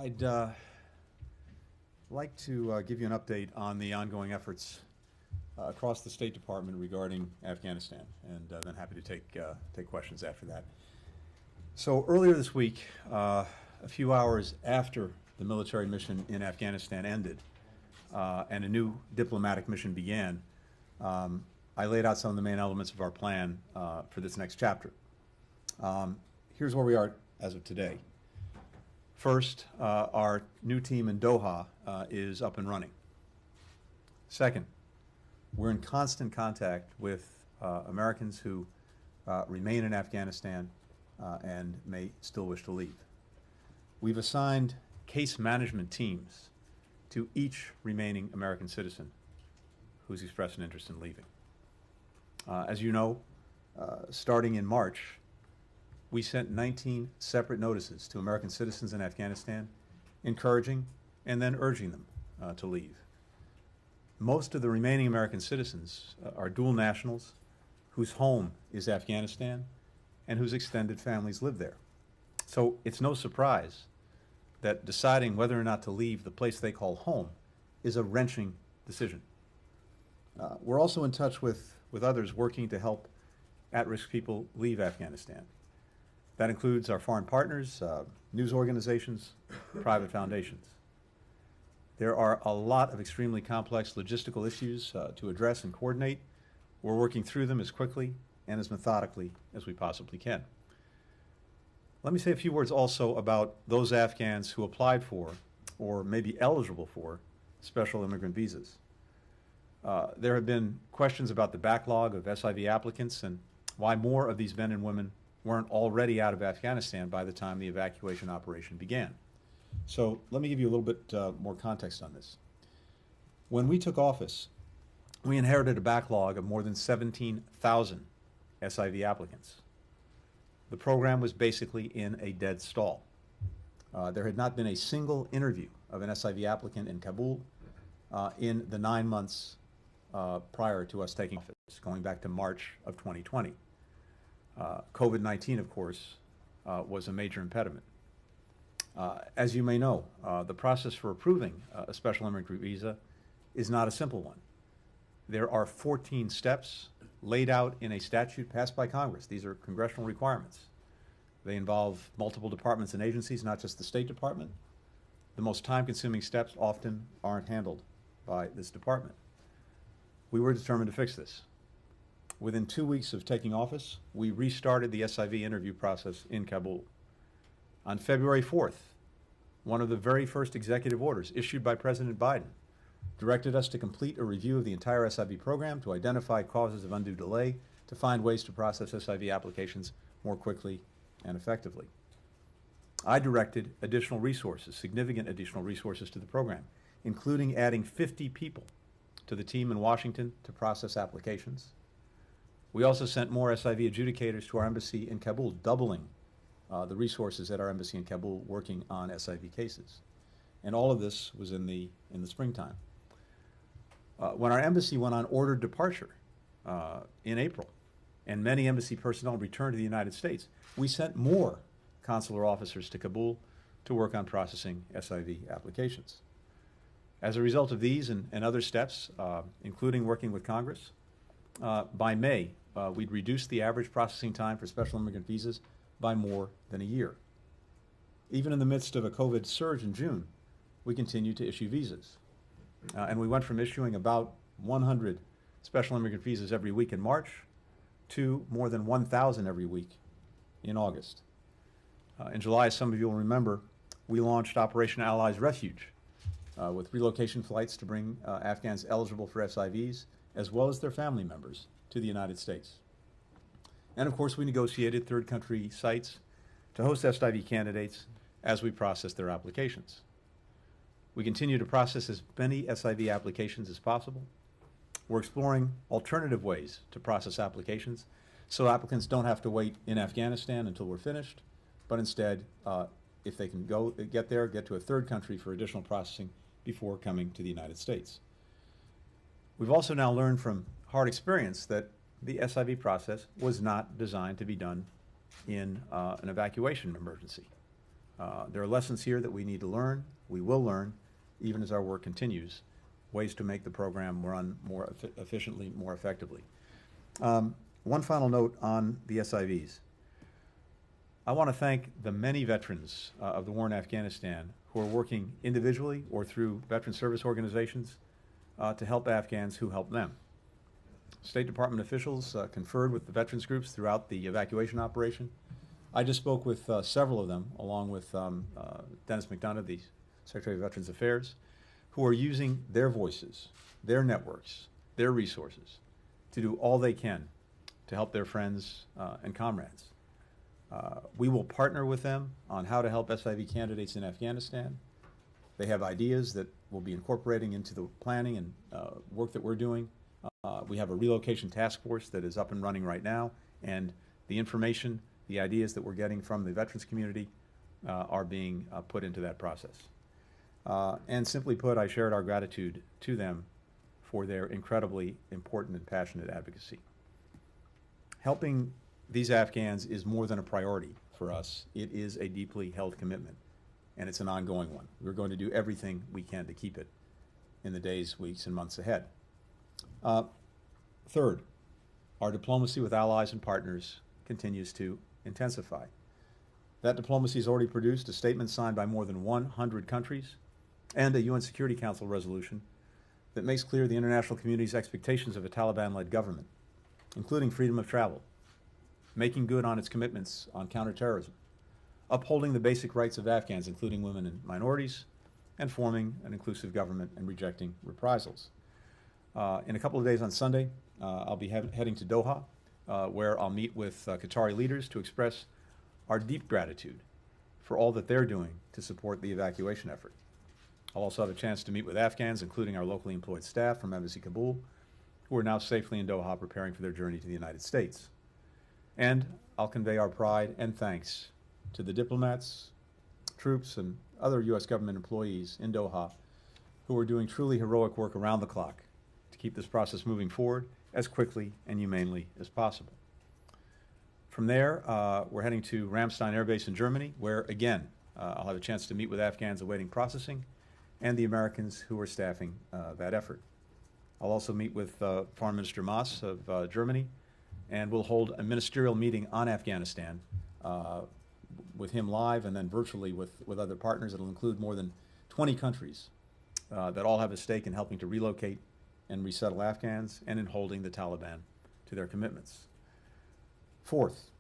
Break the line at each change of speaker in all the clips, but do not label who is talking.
I'd like to give you an update on the ongoing efforts across the State Department regarding Afghanistan, and then happy to take questions after that. So earlier this week, a few hours after the military mission in Afghanistan ended and a new diplomatic mission began, I laid out some of the main elements of our plan for this next chapter. Here's where we are as of today. First, our new team in Doha is up and running. Second, we're in constant contact with Americans who remain in Afghanistan and may still wish to leave. We've assigned case management teams to each remaining American citizen who's expressed an interest in leaving. As you know, starting in March, we sent 19 separate notices to American citizens in Afghanistan, encouraging and then urging them to leave. Most of the remaining American citizens are dual nationals whose home is Afghanistan and whose extended families live there. So it's no surprise that deciding whether or not to leave the place they call home is a wrenching decision. We're also in touch with others working to help at-risk people leave Afghanistan. That includes our foreign partners, news organizations, private foundations. There are a lot of extremely complex logistical issues to address and coordinate. We're working through them as quickly and as methodically as we possibly can. Let me say a few words also about those Afghans who applied for or may be eligible for special immigrant visas. There have been questions about the backlog of SIV applicants and why more of these men and women weren't already out of Afghanistan by the time the evacuation operation began. So let me give you a little bit more context on this. When we took office, we inherited a backlog of more than 17,000 SIV applicants. The program was basically in a dead stall. There had not been a single interview of an SIV applicant in Kabul in the 9 months prior to us taking office, going back to March of 2020. COVID-19, of course, was a major impediment. As you may know, the process for approving a special immigrant visa is not a simple one. There are 14 steps laid out in a statute passed by Congress. These are congressional requirements. They involve multiple departments and agencies, not just the State Department. The most time-consuming steps often aren't handled by this department. We were determined to fix this. Within 2 weeks of taking office, we restarted the SIV interview process in Kabul. On February 4th, one of the very first executive orders issued by President Biden directed us to complete a review of the entire SIV program, to identify causes of undue delay, to find ways to process SIV applications more quickly and effectively. I directed additional resources, significant additional resources to the program, including adding 50 people to the team in Washington to process applications. We also sent more SIV adjudicators to our embassy in Kabul, doubling the resources at our embassy in Kabul working on SIV cases. And all of this was in the springtime. When our embassy went on ordered departure in April, and many embassy personnel returned to the United States, we sent more consular officers to Kabul to work on processing SIV applications. As a result of these and other steps, including working with Congress, by May, we'd reduced the average processing time for special immigrant visas by more than a year. Even in the midst of a COVID surge in June, we continued to issue visas. And we went from issuing about 100 special immigrant visas every week in March to more than 1,000 every week in August. In July, as some of you will remember, we launched Operation Allies Refuge with relocation flights to bring Afghans eligible for SIVs, as well as their family members, to the United States. And of course, we negotiated third country sites to host SIV candidates as we processed their applications. We continue to process as many SIV applications as possible. We're exploring alternative ways to process applications so applicants don't have to wait in Afghanistan until we're finished, but instead, if they can get to a third country for additional processing before coming to the United States. We've also now learned from hard experience that the SIV process was not designed to be done in an evacuation emergency. There are lessons here that we need to learn, we will learn, even as our work continues, ways to make the program run more efficiently, more effectively. One final note on the SIVs. I want to thank the many veterans of the war in Afghanistan who are working individually or through veteran service organizations to help Afghans who help them. State Department officials conferred with the veterans groups throughout the evacuation operation. I just spoke with several of them, along with Dennis McDonough, the Secretary of Veterans Affairs, who are using their voices, their networks, their resources to do all they can to help their friends and comrades. We will partner with them on how to help SIV candidates in Afghanistan. They have ideas that we'll be incorporating into the planning and work that we're doing. We have a relocation task force that is up and running right now, and the information, the ideas that we're getting from the veterans community are being put into that process. And simply put, I shared our gratitude to them for their incredibly important and passionate advocacy. Helping these Afghans is more than a priority for us. It is a deeply held commitment, and it's an ongoing one. We're going to do everything we can to keep it in the days, weeks, and months ahead. Third, our diplomacy with allies and partners continues to intensify. That diplomacy has already produced a statement signed by more than 100 countries and a UN Security Council resolution that makes clear the international community's expectations of a Taliban-led government, including freedom of travel, making good on its commitments on counterterrorism, upholding the basic rights of Afghans, including women and minorities, and forming an inclusive government and rejecting reprisals. In a couple of days on Sunday, I'll be heading to Doha, where I'll meet with Qatari leaders to express our deep gratitude for all that they're doing to support the evacuation effort. I'll also have a chance to meet with Afghans, including our locally employed staff from Embassy Kabul, who are now safely in Doha preparing for their journey to the United States. And I'll convey our pride and thanks to the diplomats, troops, and other U.S. government employees in Doha who are doing truly heroic work around the clock to keep this process moving forward as quickly and humanely as possible. From there, we're heading to Ramstein Air Base in Germany, where, again, I'll have a chance to meet with Afghans awaiting processing and the Americans who are staffing that effort. I'll also meet with Foreign Minister Maas of Germany, and we'll hold a ministerial meeting on Afghanistan with him live and then virtually with other partners. It'll include more than 20 countries that all have a stake in helping to relocate and resettle Afghans and in holding the Taliban to their commitments. Fourth,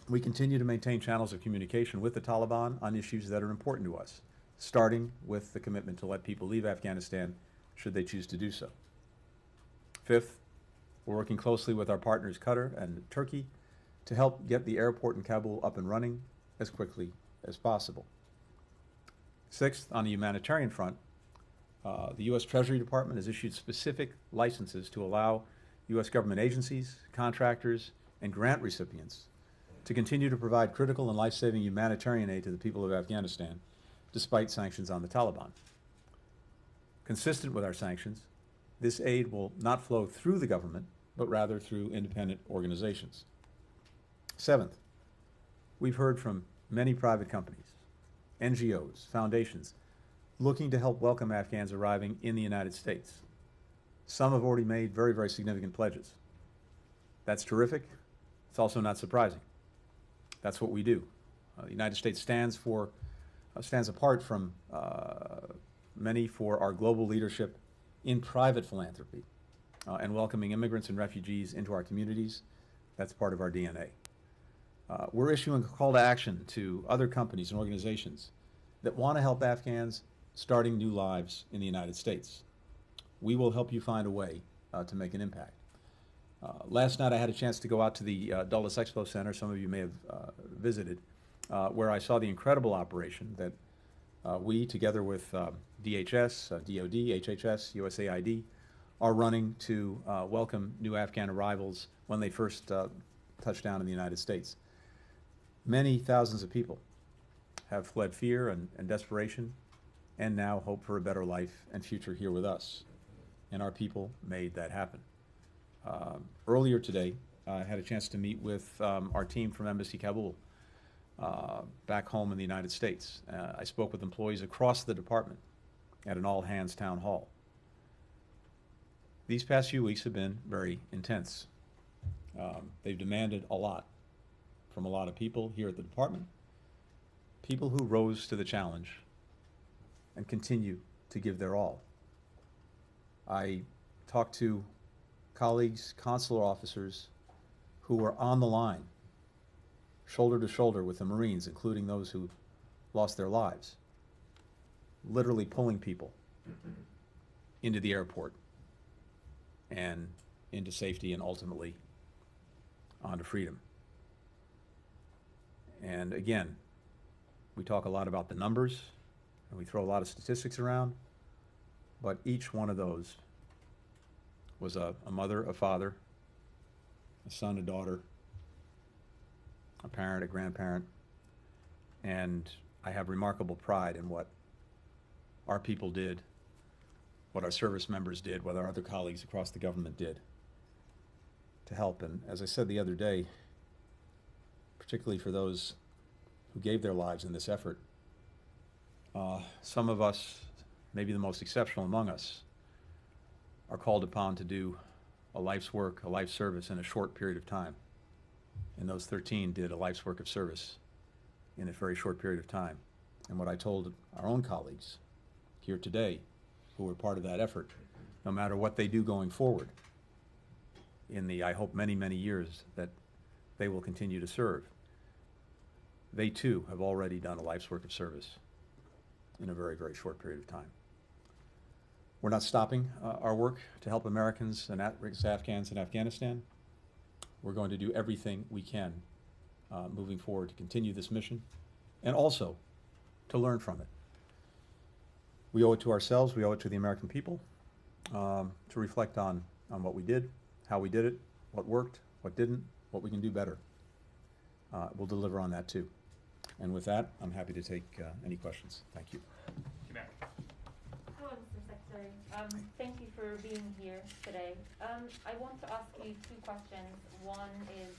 we continue to maintain channels of communication with the Taliban on issues that are important to us, starting with the commitment to let people leave Afghanistan should they choose to do so. Fifth, we're working closely with our partners Qatar and Turkey to help get the airport in Kabul up and running as quickly as possible. Sixth, on the humanitarian front, the U.S. Treasury Department has issued specific licenses to allow U.S. government agencies, contractors, and grant recipients to continue to provide critical and life-saving humanitarian aid to the people of Afghanistan, despite sanctions on the Taliban. Consistent with our sanctions, this aid will not flow through the government, but rather through independent organizations. Seventh, we've heard from many private companies, NGOs, foundations, looking to help welcome Afghans arriving in the United States. Some have already made very, very significant pledges. That's terrific. It's also not surprising. That's what we do. The United States stands apart from many for our global leadership in private philanthropy and welcoming immigrants and refugees into our communities. That's part of our DNA. We're issuing a call to action to other companies and organizations that want to help Afghans starting new lives in the United States. We will help you find a way to make an impact. Last night I had a chance to go out to the Dulles Expo Center, some of you may have visited, where I saw the incredible operation that we, together with DHS, DOD, HHS, USAID, are running to welcome new Afghan arrivals when they first touch down in the United States. Many thousands of people have fled fear and desperation and now hope for a better life and future here with us. And our people made that happen. Earlier today, I had a chance to meet with our team from Embassy Kabul, back home in the United States. I spoke with employees across the department at an all-hands town hall. These past few weeks have been very intense. They've demanded a lot from a lot of people here at the department, people who rose to the challenge and continue to give their all. I talked to colleagues, consular officers who were on the line, shoulder to shoulder with the Marines, including those who lost their lives, literally pulling people into the airport and into safety and ultimately onto freedom. And again, we talk a lot about the numbers and we throw a lot of statistics around, but each one of those was a mother, a father, a son, a daughter, a parent, a grandparent, and I have remarkable pride in what our people did, what our service members did, what our other colleagues across the government did to help. And as I said the other day, particularly for those who gave their lives in this effort, some of us, maybe the most exceptional among us, are called upon to do a life's work, a life's service in a short period of time. And those 13 did a life's work of service in a very short period of time. And what I told our own colleagues here today, who were part of that effort, no matter what they do going forward in the, I hope, many, many years that they will continue to serve, they too have already done a life's work of service in a very, very short period of time. We're not stopping our work to help Americans and at-risk Afghans in Afghanistan. We're going to do everything we can moving forward to continue this mission and also to learn from it. We owe it to ourselves, we owe it to the American people to reflect on what we did, how we did it, what worked, what didn't, what we can do better. We'll deliver on that too. And with that, I'm happy to take any questions. Thank you.
Hello, Mr. Secretary. Thank you for being here today. I want to ask you two questions. One is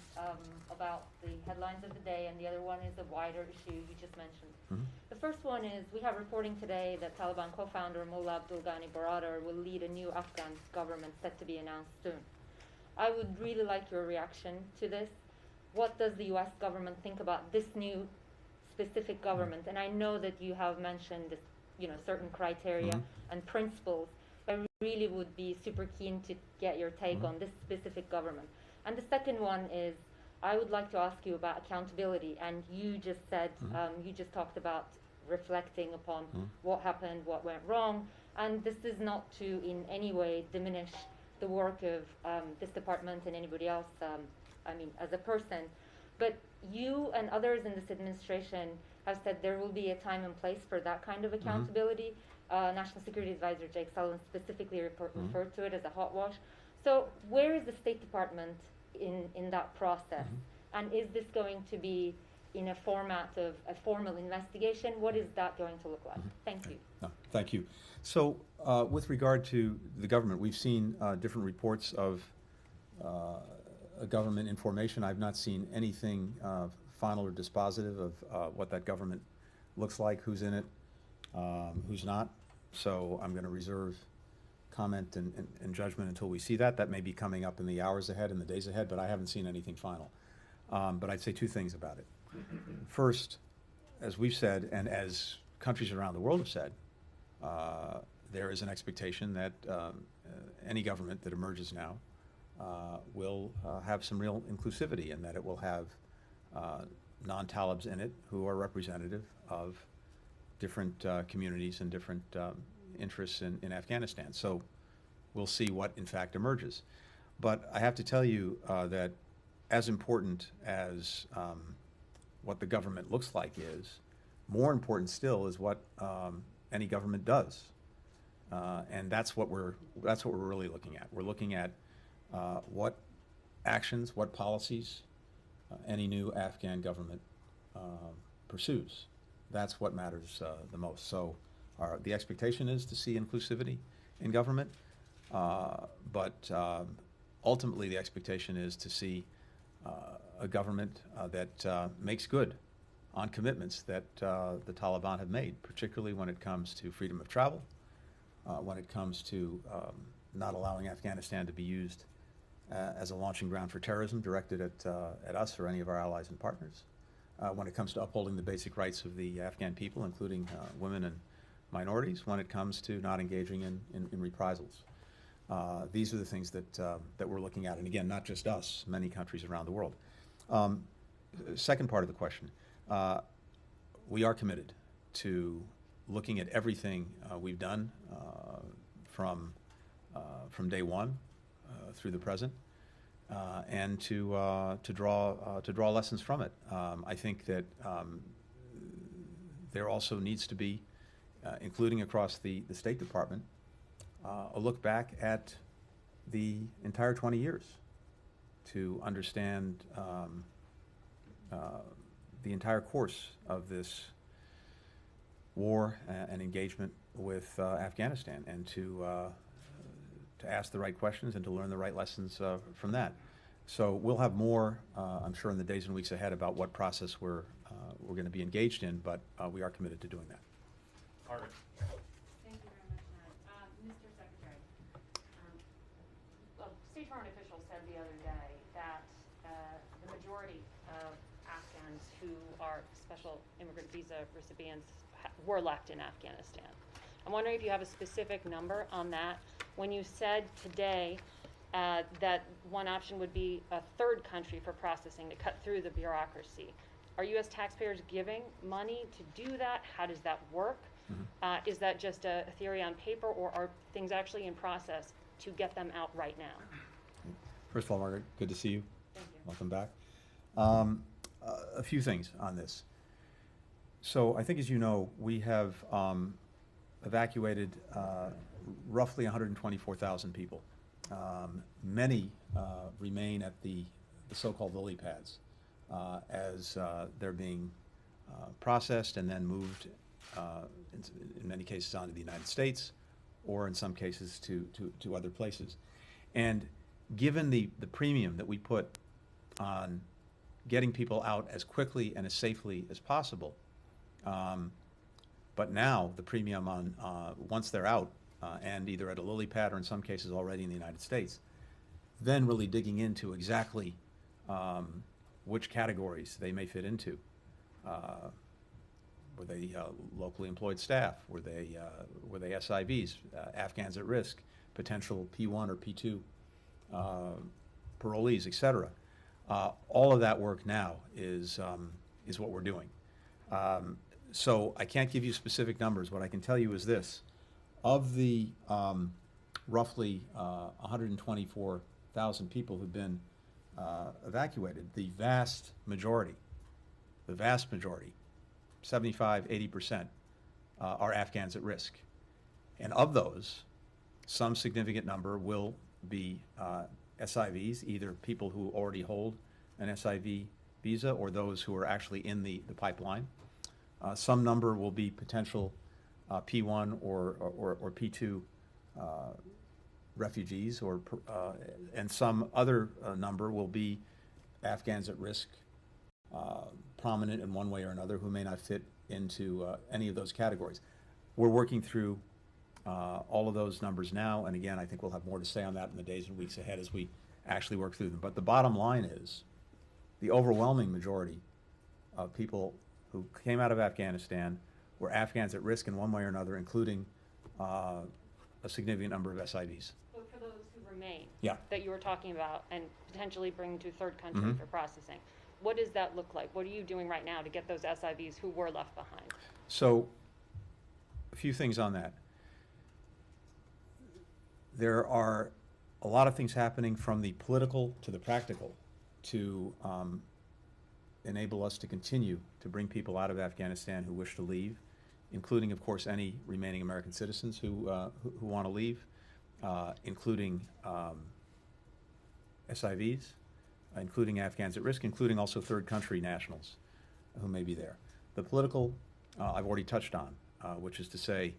about the headlines of the day, and the other one is a wider issue you just mentioned.
Mm-hmm.
The first one is we have reporting today that Taliban co-founder Mullah Abdul Ghani Baradar will lead a new Afghan government set to be announced soon. I would really like your reaction to this. What does the U.S. government think about this new specific government? And I know that you have mentioned this, certain criteria and principles. I really would be super keen to get your take on this specific government. And the second one is, I would like to ask you about accountability. And you just said, you just talked about reflecting upon what happened, what went wrong. And this is not to in any way diminish the work of this department and anybody else, as a person. But you and others in this administration have said there will be a time and place for that kind of accountability. National Security Advisor Jake Sullivan specifically referred to it as a hot wash. So where is the State Department in that process? And is this going to be in a format of a formal investigation? What is that going to look like? Thank you.
No, thank you. So with regard to the government, we've seen different reports of a government in formation. I've not seen anything final or dispositive of what that government looks like, who's in it, who's not. So I'm going to reserve comment and judgment until we see that. That may be coming up in the hours ahead, in the days ahead, but I haven't seen anything final. But I'd say two things about it. First, as we've said, and as countries around the world have said, there is an expectation that any government that emerges now will have some real inclusivity, and that it will have non-Talibs in it who are representative of different communities and different interests in Afghanistan. So we'll see what in fact emerges. But I have to tell you that as important as what the government looks like is, more important still is what any government does. And that's what we're really looking at. We're looking at what actions, what policies any new Afghan government pursues. That's what matters the most. So the expectation is to see inclusivity in government, but ultimately the expectation is to see a government that makes good on commitments that the Taliban have made, particularly when it comes to freedom of travel, when it comes to not allowing Afghanistan to be used as a launching ground for terrorism directed at us or any of our allies and partners, when it comes to upholding the basic rights of the Afghan people, including women and minorities, when it comes to not engaging in reprisals. These are the things that we're looking at, and again, not just us, many countries around the world. Second part of the question, we are committed to looking at everything we've done from day one through the present, and to draw lessons from it. I think that there also needs to be, including across the State Department, a look back at the entire 20 years to understand the entire course of this war and engagement with Afghanistan, and to ask the right questions and to learn the right lessons from that. So we'll have more, I'm sure, in the days and weeks ahead about what process we're going to be engaged in, but we are committed to doing that.
Margaret.
Thank you very much, Matt. Mr. Secretary, State Department officials said the other day that the majority of Afghans who are special immigrant visa recipients were left in Afghanistan. I'm wondering if you have a specific number on that. When you said today that one option would be a third country for processing to cut through the bureaucracy, are U.S. taxpayers giving money to do that? How does that work? Mm-hmm. Is that just a theory on paper, or are things actually in process to get them out right now?
First of all, Margaret, good to see you.
Thank you.
Welcome back. A few things on this. So I think, as you know, we have evacuated roughly 124,000 people. Many remain at the so-called lily pads as they're being processed and then moved, in many cases, onto the United States, or in some cases to other places. And given the premium that we put on getting people out as quickly and as safely as possible, but now the premium on once they're out and either at a lily pad or in some cases already in the United States, then really digging into exactly which categories they may fit into. Were they locally employed staff? Were they SIVs, Afghans at risk, potential P1 or P2 parolees, etc. All of that work now is what we're doing. So I can't give you specific numbers. What I can tell you is this: of the roughly 124,000 people who've been evacuated, the vast majority, 75, 80%, are Afghans at risk. And of those, some significant number will be SIVs, either people who already hold an SIV visa or those who are actually in the pipeline. Some number will be potential P1 or P2 refugees, and some other number will be Afghans at risk, prominent in one way or another, who may not fit into any of those categories. We're working through all of those numbers now, and again, I think we'll have more to say on that in the days and weeks ahead as we actually work through them. But the bottom line is, the overwhelming majority of people who came out of Afghanistan were Afghans at risk in one way or another, including a significant number of SIVs.
But for those who remain,
Yeah.
that you were talking about, and potentially bring to third country
Mm-hmm.
for processing, what does that look like? What are you doing right now to get those SIVs who were left behind?
So, a few things on that. There are a lot of things happening from the political to the practical to enable us to continue to bring people out of Afghanistan who wish to leave, including, of course, any remaining American citizens who want to leave, including SIVs, including Afghans at risk, including also third country nationals who may be there. The political, I've already touched on, which is to say,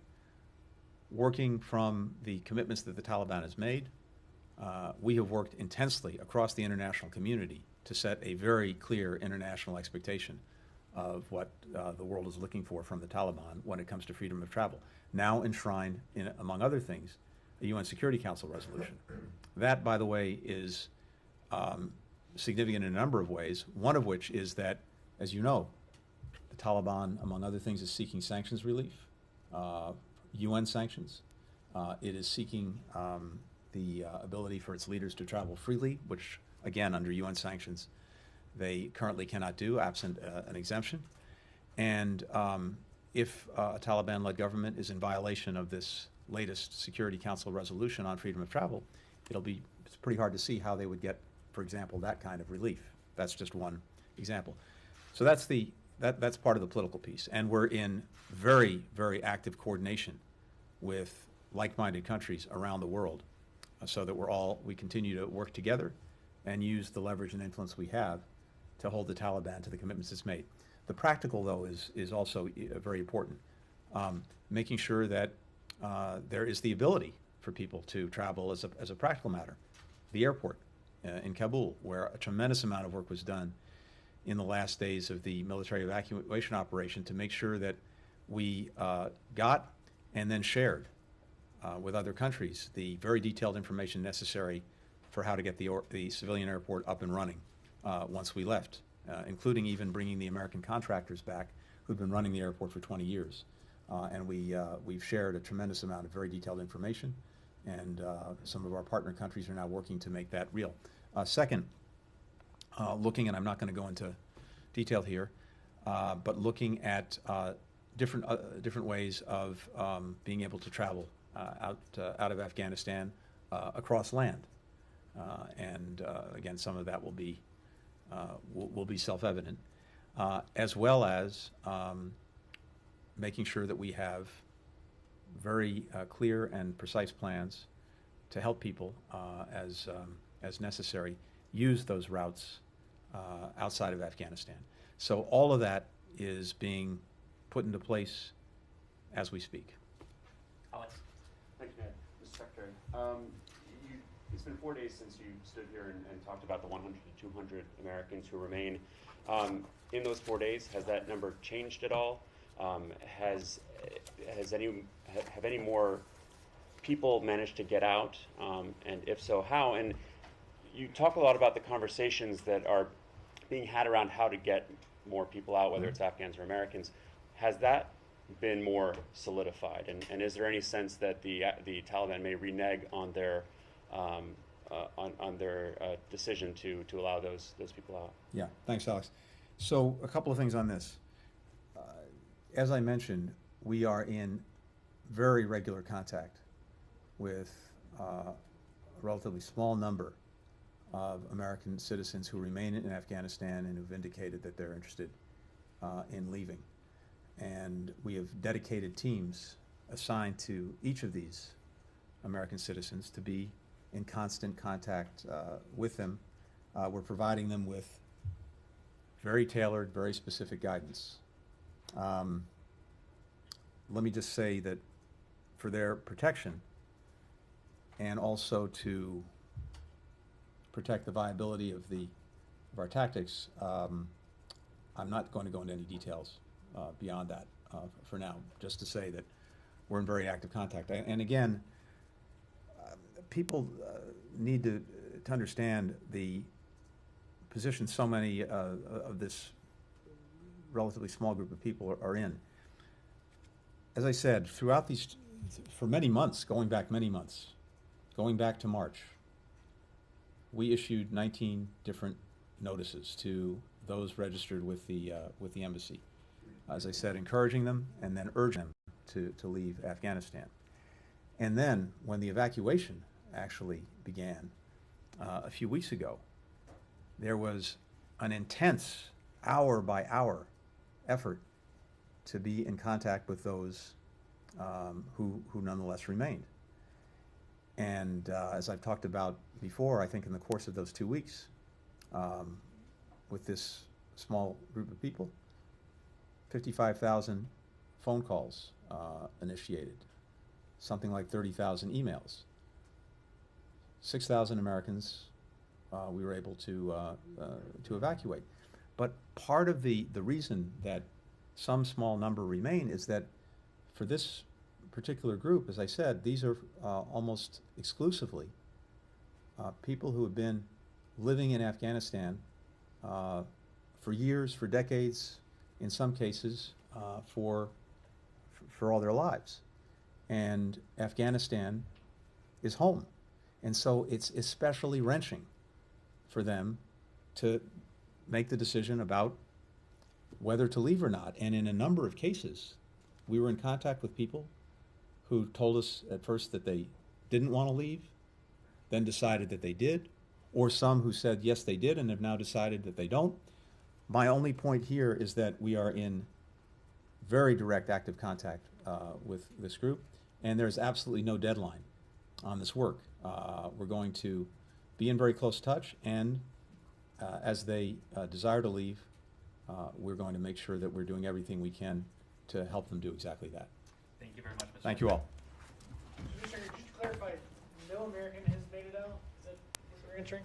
working from the commitments that the Taliban has made, we have worked intensely across the international community to set a very clear international expectation of what the world is looking for from the Taliban when it comes to freedom of travel, now enshrined in, among other things, a UN Security Council resolution. That, by the way, is significant in a number of ways, one of which is that, as you know, the Taliban, among other things, is seeking sanctions relief, UN sanctions. It is seeking the ability for its leaders to travel freely, which, again, under UN sanctions, they currently cannot do, absent an exemption. And if a Taliban-led government is in violation of this latest Security Council resolution on freedom of travel, it's pretty hard to see how they would get, for example, that kind of relief. That's just one example. So that's part of the political piece. And we're in very, very active coordination with like-minded countries around the world, so that we continue to work together and use the leverage and influence we have to hold the Taliban to the commitments it's made. The practical, though, is also very important. Making sure that there is the ability for people to travel as a practical matter. The airport in Kabul, where a tremendous amount of work was done in the last days of the military evacuation operation to make sure that we got and then shared with other countries the very detailed information necessary for how to get the civilian airport up and running once we left, including even bringing the American contractors back who've been running the airport for 20 years. And we've shared a tremendous amount of very detailed information, and some of our partner countries are now working to make that real. Second, looking, and I'm not going to go into detail here, but looking at different ways of being able to travel out of Afghanistan across land, and again, some of that will be self-evident, as well as making sure that we have very clear and precise plans to help people as necessary use those routes outside of Afghanistan. So all of that is being put into place as we speak.
Alex.
Thank you, Ned. Mr. Secretary. It's been 4 days since you stood here and talked about the 100 to 200 Americans who remain. In those 4 days, has that number changed at all? Have any more people managed to get out? And if so, how? And you talk a lot about the conversations that are being had around how to get more people out, whether it's Afghans or Americans. Has that been more solidified? And is there any sense that the Taliban may renege on their decision to allow those people out?
Yeah, thanks, Alex. So a couple of things on this. As I mentioned, we are in very regular contact with a relatively small number of American citizens who remain in Afghanistan and who've indicated that they're interested in leaving. And we have dedicated teams assigned to each of these American citizens to be in constant contact with them. We're providing them with very tailored, very specific guidance. Let me just say that for their protection, and also to protect the viability of our tactics, I'm not going to go into any details beyond that for now, just to say that we're in very active contact. And again, people need to understand the position so many of this relatively small group of people are in. As I said, throughout for many months, going back to March, we issued 19 different notices to those registered with the embassy. As I said, encouraging them and then urging them to leave Afghanistan. And then, when the evacuation actually began a few weeks ago, there was an intense hour-by-hour effort to be in contact with those who nonetheless remained. And as I've talked about before, I think in the course of those 2 weeks, with this small group of people, 55,000 phone calls initiated, something like 30,000 emails, 6,000 Americans we were able to evacuate. But part of the reason that some small number remain is that for this particular group, as I said, these are almost exclusively people who have been living in Afghanistan for years, for decades, in some cases for all their lives. And Afghanistan is home. And so it's especially wrenching for them to make the decision about whether to leave or not. And in a number of cases, we were in contact with people who told us at first that they didn't want to leave, then decided that they did, or some who said yes they did and have now decided that they don't. My only point here is that we are in very direct active contact with this group, and there's absolutely no deadline on this work. We're going to be in very close touch, and as they desire to leave, we're going to make sure that we're doing everything we can to help them do exactly that.
Thank you very much, Mr.
Thank you all.
Mr. Secretary, just to clarify, no American has made it out? Is that what we're answering?